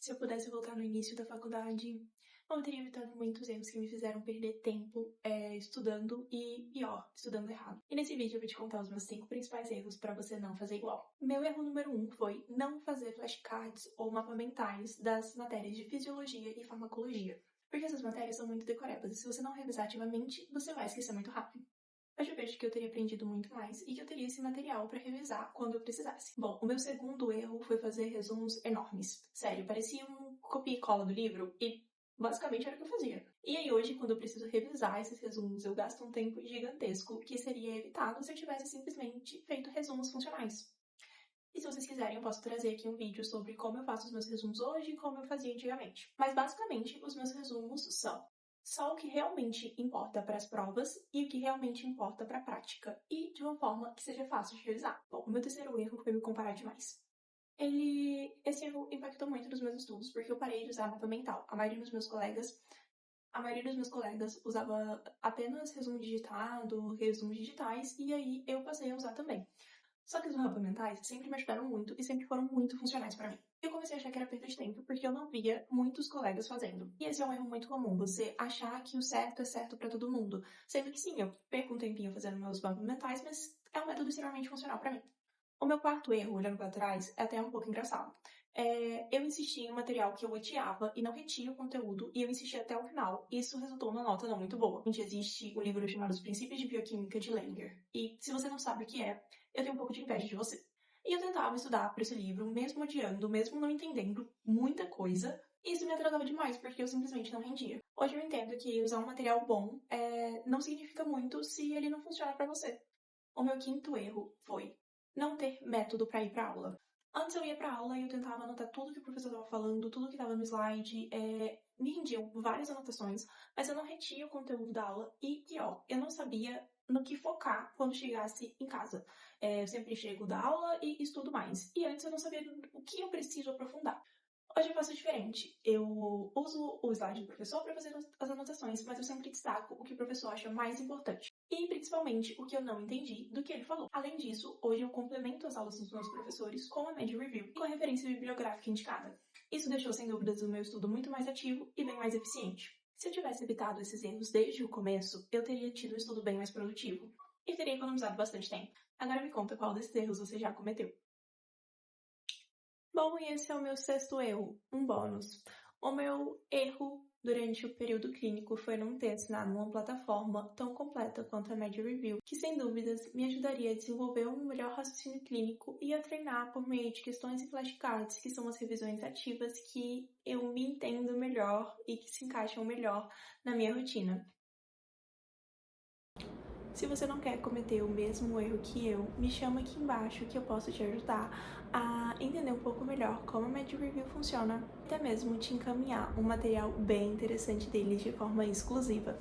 Se eu pudesse voltar no início da faculdade, eu teria evitado muitos erros que me fizeram perder tempo estudando e, pior, estudando errado. E nesse vídeo eu vou te contar os meus 5 principais erros para você não fazer igual. Meu erro número 1 foi não fazer flashcards ou mapas mentais das matérias de fisiologia e farmacologia. Porque essas matérias são muito decoradas e se você não revisar ativamente, você vai esquecer muito rápido. Hoje eu vejo que eu teria aprendido muito mais e que eu teria esse material para revisar quando eu precisasse. Bom, o meu segundo erro foi fazer resumos enormes. Sério, parecia um copia e cola do livro e basicamente era o que eu fazia. E aí hoje, quando eu preciso revisar esses resumos, eu gasto um tempo gigantesco que seria evitado se eu tivesse simplesmente feito resumos funcionais. E se vocês quiserem, eu posso trazer aqui um vídeo sobre como eu faço os meus resumos hoje e como eu fazia antigamente. Mas basicamente, os meus resumos são só o que realmente importa para as provas e o que realmente importa para a prática, e de uma forma que seja fácil de revisar. Bom, o meu terceiro erro foi me comparar demais. Esse erro impactou muito nos meus estudos, porque eu parei de usar mapa mental. A maioria dos meus colegas usava apenas resumo digitado, resumos digitais, e aí eu passei a usar também. Só que os mapas mentais sempre me ajudaram muito e sempre foram muito funcionais pra mim. Eu comecei a achar que era perda de tempo porque eu não via muitos colegas fazendo. E esse é um erro muito comum, você achar que o certo é certo pra todo mundo. Sendo que sim, eu perco um tempinho fazendo meus mapas mentais, mas é um método extremamente funcional pra mim. O meu quarto erro, olhando pra trás, é até um pouco engraçado. Eu insisti em um material que eu odiava e não retinha o conteúdo, e eu insisti até o final. Isso resultou numa nota não muito boa. Gente, existe o livro chamado Os Princípios de Bioquímica de Langer. E se você não sabe o que é, eu tenho um pouco de inveja de você. E eu tentava estudar por esse livro, mesmo odiando, mesmo não entendendo muita coisa, e isso me atrasava demais, porque eu simplesmente não rendia. Hoje eu entendo que usar um material bom não significa muito se ele não funciona pra você. O meu quinto erro foi não ter método para ir para aula. Antes eu ia para aula e eu tentava anotar tudo que o professor estava falando, tudo que estava no slide, me rendiam várias anotações, mas eu não retinha o conteúdo da aula e, pior, eu não sabia no que focar quando chegasse em casa. Eu sempre chego da aula e estudo mais, e antes eu não sabia o que eu preciso aprofundar. Hoje eu faço diferente. Eu uso o slide do professor para fazer as anotações, mas eu sempre destaco o que o professor acha mais importante. E principalmente o que eu não entendi do que ele falou. Além disso, hoje eu complemento as aulas dos meus professores com a Med Review e com a referência bibliográfica indicada. Isso deixou, sem dúvidas, o meu estudo muito mais ativo e bem mais eficiente. Se eu tivesse evitado esses erros desde o começo, eu teria tido um estudo bem mais produtivo e teria economizado bastante tempo. Agora me conta qual desses erros você já cometeu. Bom, e esse é o meu sexto erro, um bônus. O meu erro durante o período clínico foi não ter assinado uma plataforma tão completa quanto a Med Review, que sem dúvidas me ajudaria a desenvolver um melhor raciocínio clínico e a treinar por meio de questões e flashcards, que são as revisões ativas que eu me entendo melhor e que se encaixam melhor na minha rotina. Se você não quer cometer o mesmo erro que eu, me chama aqui embaixo que eu posso te ajudar a entender um pouco melhor como a Med Review funciona, até mesmo te encaminhar um material bem interessante deles de forma exclusiva.